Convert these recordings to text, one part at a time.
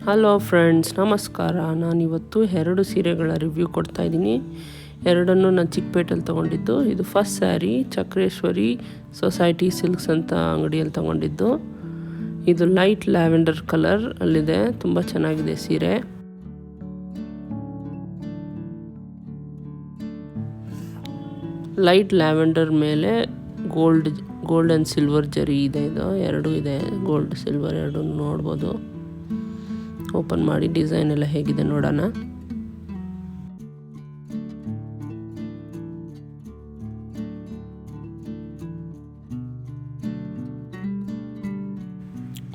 Hello friends, ನಮಸ್ಕಾರ. ನಾನಿವತ್ತು 2 ಸೀರೆಗಳ ರಿವ್ಯೂ ಕೊಡ್ತಾ ಇದ್ದೀನಿ. ಎರಡನ್ನೂ ನಾನು ಚಿಕ್ಕಪೇಟೆಯಲ್ಲಿ ತೊಗೊಂಡಿದ್ದು. ಇದು first sari Chakreshwari society silks ಅಂತ ಅಂಗಡಿಯಲ್ಲಿ ತೊಗೊಂಡಿದ್ದು. ಇದು ಲೈಟ್ ಲ್ಯಾವೆಂಡರ್ ಕಲರ್ ಅಲ್ಲಿದೆ. ತುಂಬ ಚೆನ್ನಾಗಿದೆ ಸೀರೆ. ಲೈಟ್ ಲ್ಯಾವೆಂಡರ್ ಮೇಲೆ ಗೋಲ್ಡ್ ಆ್ಯಂಡ್ ಸಿಲ್ವರ್ ಜರಿ ಇದೆ. ಇದು ಎರಡೂ ಇದೆ, ಗೋಲ್ಡ್ ಸಿಲ್ವರ್ ಎರಡೂ ನೋಡ್ಬೋದು. ಓಪನ್ ಮಾಡಿ ಡಿಸೈನ್ ಎಲ್ಲ ಹೇಗಿದೆ ನೋಡೋಣ.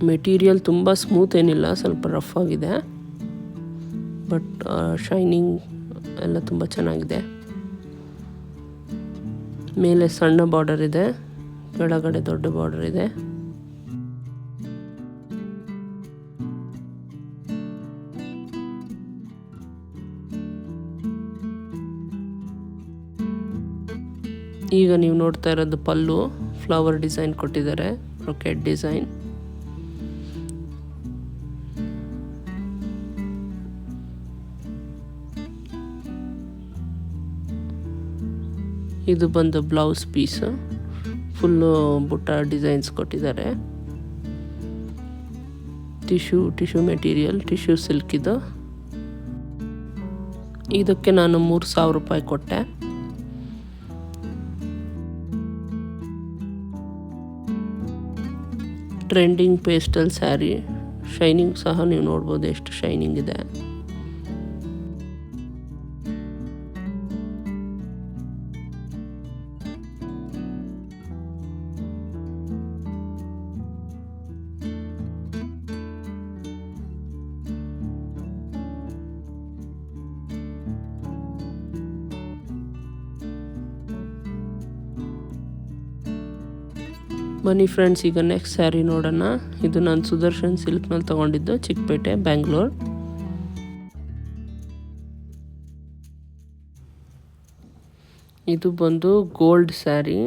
ಮೆಟೀರಿಯಲ್ ತುಂಬ ಸ್ಮೂತ್ ಏನಿಲ್ಲ, ಸ್ವಲ್ಪ ರಫ್ ಆಗಿದೆ. ಬಟ್ ಶೈನಿಂಗ್ ಎಲ್ಲ ತುಂಬ ಚೆನ್ನಾಗಿದೆ. ಮೇಲೆ ಸಣ್ಣ ಬಾರ್ಡರ್ ಇದೆ, ಕೆಳಗಡೆ ದೊಡ್ಡ ಬಾರ್ಡರ್ ಇದೆ. ಈಗ ನೀವು ನೋಡ್ತಾ ಇರೋದು ಪಲ್ಲು, ಫ್ಲವರ್ ಡಿಸೈನ್ ಕೊಟ್ಟಿದ್ದಾರೆ, ಬ್ರೊಕೆಟ್ ಡಿಸೈನ್. ಇದು ಬಂದು ಬ್ಲೌಸ್ ಪೀಸು, ಫುಲ್ಲು ಬುಟ್ಟ ಡಿಸೈನ್ಸ್ ಕೊಟ್ಟಿದ್ದಾರೆ. ಟಿಶ್ಯೂ ಮೆಟೀರಿಯಲ್, ಟಿಶ್ಯೂ ಸಿಲ್ಕ್ ಇದು. ಇದಕ್ಕೆ ನಾನು 3,000 ರೂಪಾಯಿ ಕೊಟ್ಟೆ. Trending pastel sari. ಶೈನಿಂಗ್ ಸಹ ನೀವು ನೋಡ್ಬೋದು ಎಷ್ಟು ಶೈನಿಂಗ್ ಇದೆ. ಬನ್ನಿ ಫ್ರೆಂಡ್ಸ್, ಈಗ ನೆಕ್ಸ್ಟ್ ಸ್ಯಾರಿ ನೋಡೋಣ. ಇದು ನಾನು ಸುದರ್ಶನ್ ಸಿಲ್ಕ್ನಲ್ಲಿ ತೊಗೊಂಡಿದ್ದು, ಚಿಕ್ಕಪೇಟೆ, ಬ್ಯಾಂಗ್ಳೂರ್. ಇದು ಬಂದು ಗೋಲ್ಡ್ ಸ್ಯಾರಿ.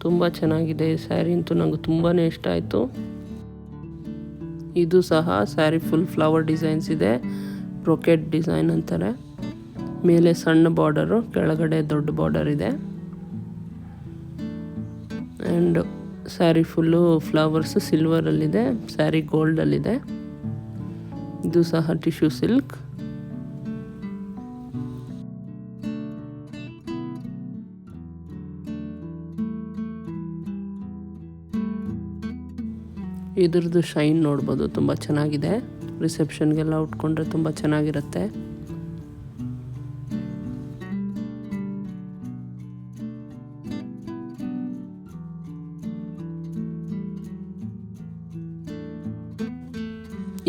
ತುಂಬ ಚೆನ್ನಾಗಿದೆ ಈ ಸ್ಯಾರಿ ಅಂತೂ, ನನಗೆ ತುಂಬಾ ಇಷ್ಟ ಆಯಿತು. ಇದು ಸಹ ಸ್ಯಾರಿ ಫುಲ್ ಫ್ಲವರ್ ಡಿಸೈನ್ಸ್ ಇದೆ, ಬ್ರೊಕೆಟ್ ಡಿಸೈನ್ ಅಂತಾರೆ. ಮೇಲೆ ಸಣ್ಣ ಬಾರ್ಡರು, ಕೆಳಗಡೆ ದೊಡ್ಡ ಬಾರ್ಡರ್ ಇದೆ. ಆ್ಯಂಡ್ ಸ್ಯಾರಿ ಫುಲ್ಲು ಫ್ಲವರ್ಸ್ ಸಿಲ್ವರಲ್ಲಿದೆ, ಸ್ಯಾರಿ ಗೋಲ್ಡಲ್ಲಿದೆ. ಇದು ಸಹ ಟಿಶ್ಯೂ ಸಿಲ್ಕ್. ಇದ್ರದ್ದು ಶೈನ್ ನೋಡ್ಬೋದು, ತುಂಬ ಚೆನ್ನಾಗಿದೆ. ರಿಸೆಪ್ಷನ್ಗೆಲ್ಲ ಉಟ್ಕೊಂಡ್ರೆ ತುಂಬ ಚೆನ್ನಾಗಿರುತ್ತೆ.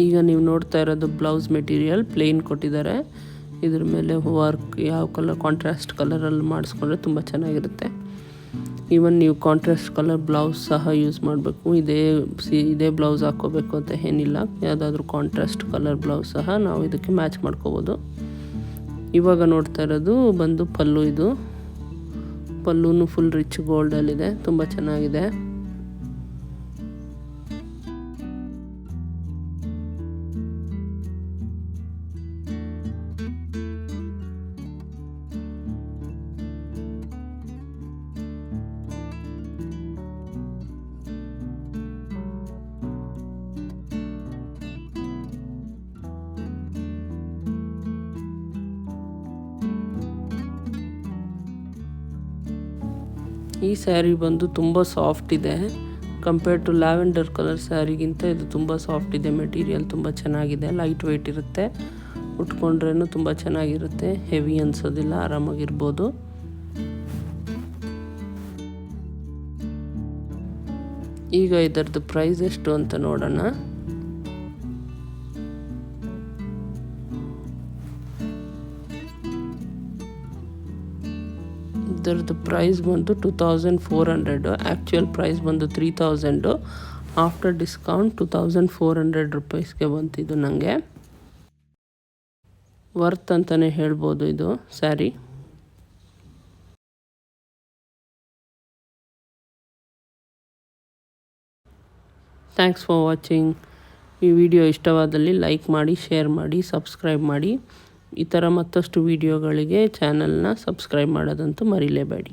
ಈಗ ನೀವು ನೋಡ್ತಾ ಇರೋದು ಬ್ಲೌಸ್ ಮೆಟೀರಿಯಲ್ ಪ್ಲೇನ್ ಕೊಟ್ಟಿದ್ದಾರೆ. ಇದ್ರ ಮೇಲೆ ವರ್ಕ್ ಯಾವ ಕಲರ್, ಕಾಂಟ್ರಾಸ್ಟ್ ಕಲರಲ್ಲಿ ಮಾಡಿಸ್ಕೊಂಡ್ರೆ ತುಂಬ ಚೆನ್ನಾಗಿರುತ್ತೆ. ಈವನ್ ನೀವು ಕಾಂಟ್ರಾಸ್ಟ್ ಕಲರ್ ಬ್ಲೌಸ್ ಸಹ ಯೂಸ್ ಮಾಡಬೇಕು. ಇದೇ ಬ್ಲೌಸ್ ಹಾಕ್ಕೋಬೇಕು ಅಂತ ಏನಿಲ್ಲ. ಯಾವುದಾದ್ರೂ ಕಾಂಟ್ರಾಸ್ಟ್ ಕಲರ್ ಬ್ಲೌಸ್ ಸಹ ನಾವು ಇದಕ್ಕೆ ಮ್ಯಾಚ್ ಮಾಡ್ಕೋಬೋದು. ಇವಾಗ ನೋಡ್ತಾ ಇರೋದು ಬಂದು ಪಲ್ಲು. ಇದು ಪಲ್ಲುನು ಫುಲ್ ರಿಚ್ ಗೋಲ್ಡಲ್ಲಿದೆ, ತುಂಬ ಚೆನ್ನಾಗಿದೆ. ಈ ಸ್ಯಾರಿ ಬಂದು ತುಂಬ ಸಾಫ್ಟ್ ಇದೆ. ಕಂಪೇರ್ ಟು ಲ್ಯಾವೆಂಡರ್ ಕಲರ್ ಸ್ಯಾರಿಗಿಂತ ಇದು ತುಂಬ ಸಾಫ್ಟ್ ಇದೆ. ಮೆಟೀರಿಯಲ್ ತುಂಬ ಚೆನ್ನಾಗಿದೆ, ಲೈಟ್ ವೆಯ್ಟ್ ಇರುತ್ತೆ. ಉಟ್ಕೊಂಡ್ರೂ ತುಂಬ ಚೆನ್ನಾಗಿರುತ್ತೆ, ಹೆವಿ ಅನ್ಸೋದಿಲ್ಲ, ಆರಾಮಾಗಿರ್ಬೋದು. ಈಗ ಇದರದ್ದು ಪ್ರೈಸ್ ಎಷ್ಟು ಅಂತ ನೋಡೋಣ. ಇದರದ್ದು ಪ್ರೈಸ್ ಬಂದು 2,400. ಆ್ಯಕ್ಚುಯಲ್ ಪ್ರೈಸ್ ಬಂದು 3,000. ಆಫ್ಟರ್ ಡಿಸ್ಕೌಂಟ್ 2,400 ರೂಪೀಸ್ಗೆ ಬಂತಿದ್ದು. ನನಗೆ ವರ್ತ್ ಅಂತಲೇ ಹೇಳ್ಬೋದು ಇದು ಸ್ಯಾರಿ. Thanks for watching. ಈ ವಿಡಿಯೋ ಇಷ್ಟವಾದಲ್ಲಿ ಲೈಕ್ ಮಾಡಿ, ಶೇರ್ ಮಾಡಿ, ಸಬ್ಸ್ಕ್ರೈಬ್ ಮಾಡಿ. ಈ ಥರ ಮತ್ತಷ್ಟು ವಿಡಿಯೋಗಳಿಗೆ ಚಾನಲ್ನ ಸಬ್ಸ್ಕ್ರೈಬ್ ಮಾಡೋದಂತೂ ಮರಿಲೇಬೇಡಿ.